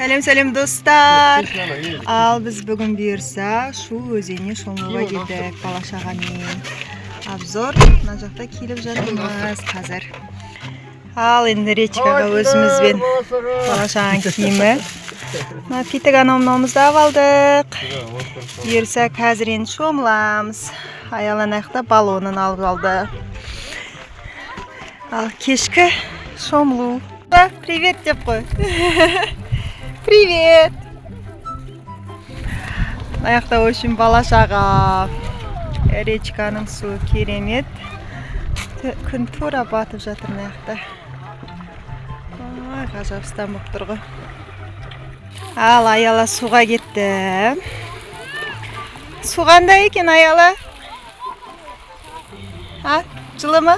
Сәлем достар. Ал біз бүгін бұйырса шу өзеніне шомылуға келдік бала-шағамен. Обзор мына жақта келіп жатырмыз қазір. Ал енді речкаға өзімізбен бала-шағаның киімі. Питік аномномызды алдық. Бұйырса қазір енді шомыламыз. Аяланақта балонын алып алды. Ал кешкі шомылу. Привет деп қой. Привет. Аяқта очень бала-шаға. Речканың суы керемет. Күн тура батып жатыр аяқта. Ғажапстан болып тұр ғой. Ал Аяла суға кетті. Су қандай екен Аяла? Жылы ма?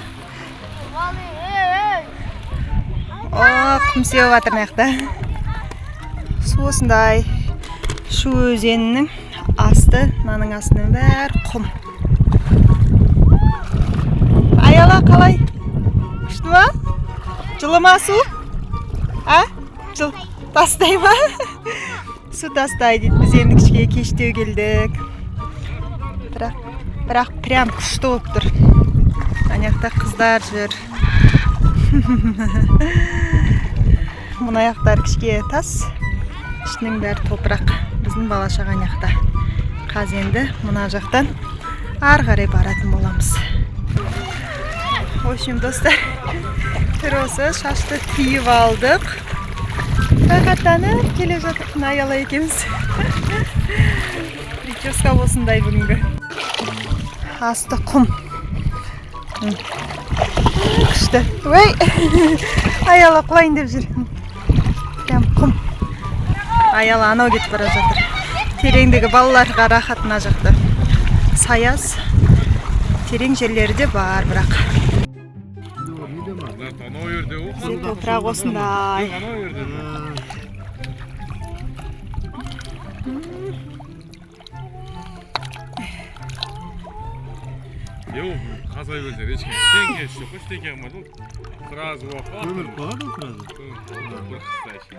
Құм сеуіп жатыр аяқта. Су осындай. Шу өзенінің асты, наның астының бәрі құм. Аяла қалай? Күшті ма? Жылы ма су? Тастай ма? Су тастай дейді. Біз енді кішкене кештеу келдік. Бірақ прям күшті болып тұр. Аяқта қыздар жүр. Мұны аяқтар кішке тас. Ішінің бәрі топырақ. Біздің бала-шаға аяқта. Қазір енді мұна жақтан ары қарай баратын боламыз. В общем, достар, осы шашты түйіп алдық. Рахаттанып келе жатыр Аяла екеуміз. Прическа осындай бүгінгі. Асты құм. Күшті. Ой! Аяла құлайын деп жүр. Прям құм. Аяла анау кетіп бара жатыр. Тереңдегі балаларға рахатына жақты. Саяз. Терең жерлері де бар бірақ. Топырақ осындай. Қазай өзі речке сен кешті, құштеке қымады, сразу уақыт. Өмір болады сразу? Бір қыстайшы.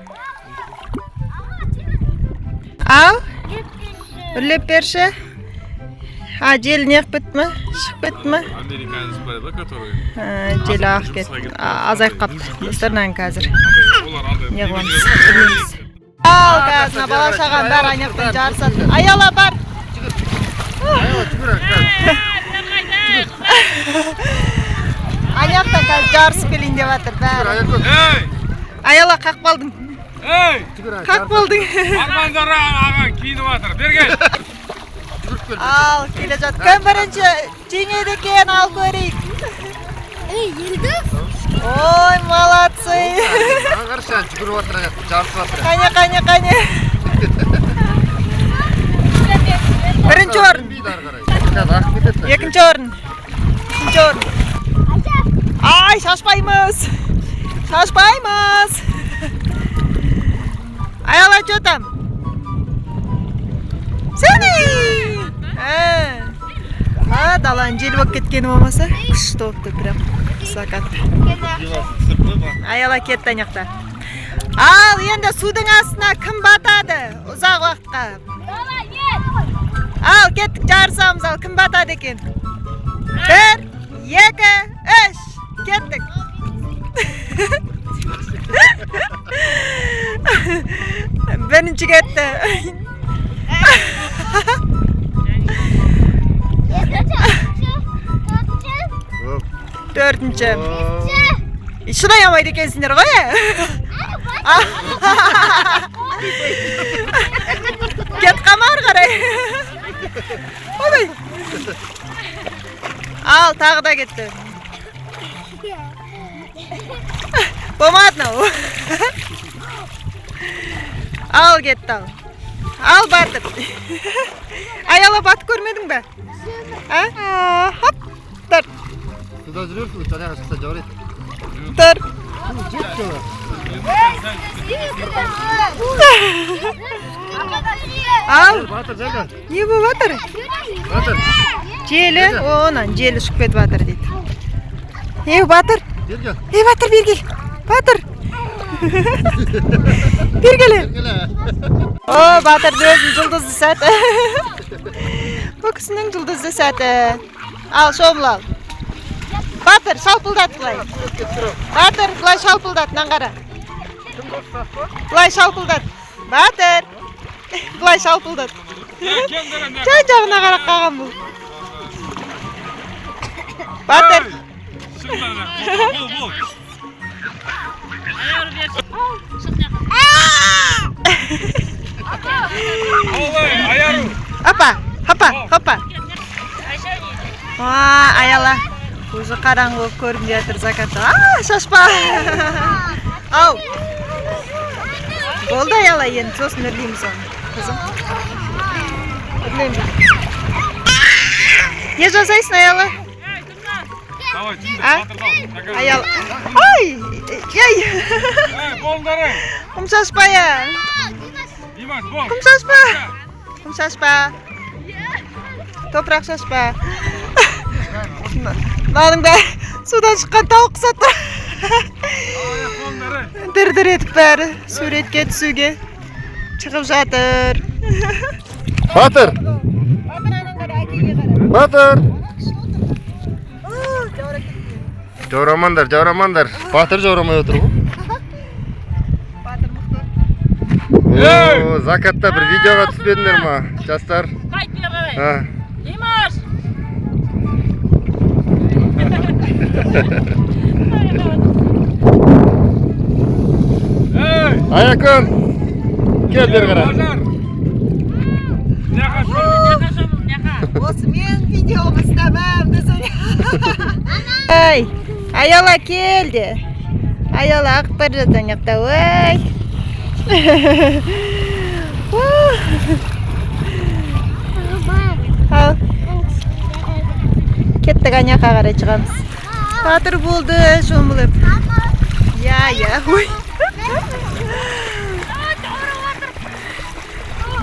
Ау? Үрлеп берші? Жел неғып бітті ме? Шық бітті ме? Американец бар да, который? Жел ағып кетті. Азайып қапты. Достарынан қазір. Неғыламыз? Ал қазына бала-шаған бар аяқтан жарысатын. Аяла бар! Аяла түгірі, Аяқтан қазір жарысып келейін деп жатыр бәрі. Аяла қақ болдың. Қақ болдың. Армандары аған киініп жатыр. Бергел. Ал келе жат. Кім бірінші жеңеді екен, ал көрейік. Елді? Ой, молодцы. Ағаршан жүгіріп жатыр, жарысып жатыр. Қане. Бірінші орын. Екінші орын. Үшінші орын. Ай, шашпаймыз. Аяла, что там? Сені! Далан жел болып кеткені болмаса, күшті болыпты прям. Сақатты. Аяла кетті аяқта. Ал, енді судың астына кім батады? Ұзақ уақытқа. Ал, кеттік жарысамыз, ал, кім батады екен? 1, 2, 3, кеттік. Бірінші кетті. Төртінші. Шыдай алмайды екенсіңдер ғой? Кет қамар қарай. Ой. Ал, тағы да кетті. Болмады нау. Ал кетті ал. Ал батыр. Аяла батып көрмедің бе? Хоп. Тұр. Суда жүрерсің, таяға шықса жарайды. Тұр. Ал. Батыр, жағы. Не бұл батыр? Батыр. Желі, онан желі шық бет батыр дейді. Батыр. Бергел. Батыр бергел. Батыр. Бергеле. О, Батырдың өзінің жұлдызды сәті. Бұл кісінің жұлдызды сәті. Ал, шомыл ал. Батыр, шалпылдат былай. Батыр, былай шалпылдат, наңғара. Былай шалпылдат. Батыр. Былай шалпылдат. Жағына қарақ қаған бұл. Батыр. Апа, хапа, хапа. Аяла. Көзі қараңғы көрініп жатыр закатта. Шашпа. Ау. Болды аяла енді сосын үрлейміз оны. Қызым. Үрлейміз. Не жасайсың аяла? Аяла. Ай! Ей! Құм шашпая. Құм шашпа. Құм шашпа. Топырақ шашпа. Мынаның бәрі судан шыққан тауық сатты. Дір-дір етіп бәрі суретке түсуге шығып жатыр. Батыр! Батыр! Жаурамандар. Батыр жаурамай отыр ғой. Закатта бір видеоға түспедіңдер ма, жастар? Димаш! Аякын! Кел бері қара. Осы мен видеоға істемем. Ай, аяла келді. Аяла ақып бара жатқан жақта, ой. Ал. Кеттік аняқа қарай шығамыз. Батыр болды, шомылып. Я, ой.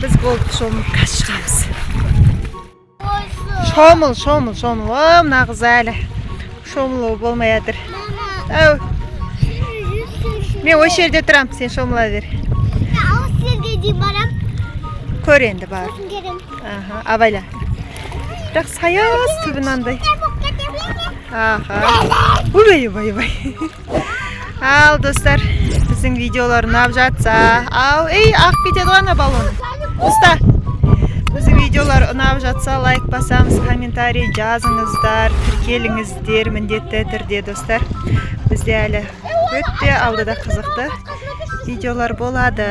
Біз болды шомылып қаш шығамыз. Шомыл. О, мына қыз әлі. Шомылу болмай жатыр. Ау. Мен осы жерде тұрам, сен шомыла бер. Ал сізге де барам. Көр енді бар. Абайла. Бірақ саяз түбін андай. Убай. Ал, достар, біздің видеолар ұнап жатса. Ау, ей, ақ кетеді ғана балоны. Ұста. Біздің видеолар ұнап жатса, лайк басамыз, комментарий жазыңыздар, тіркеліңіздер міндетті түрде, достар. Бізде әлі өтте алдыда қызықты видеолар болады.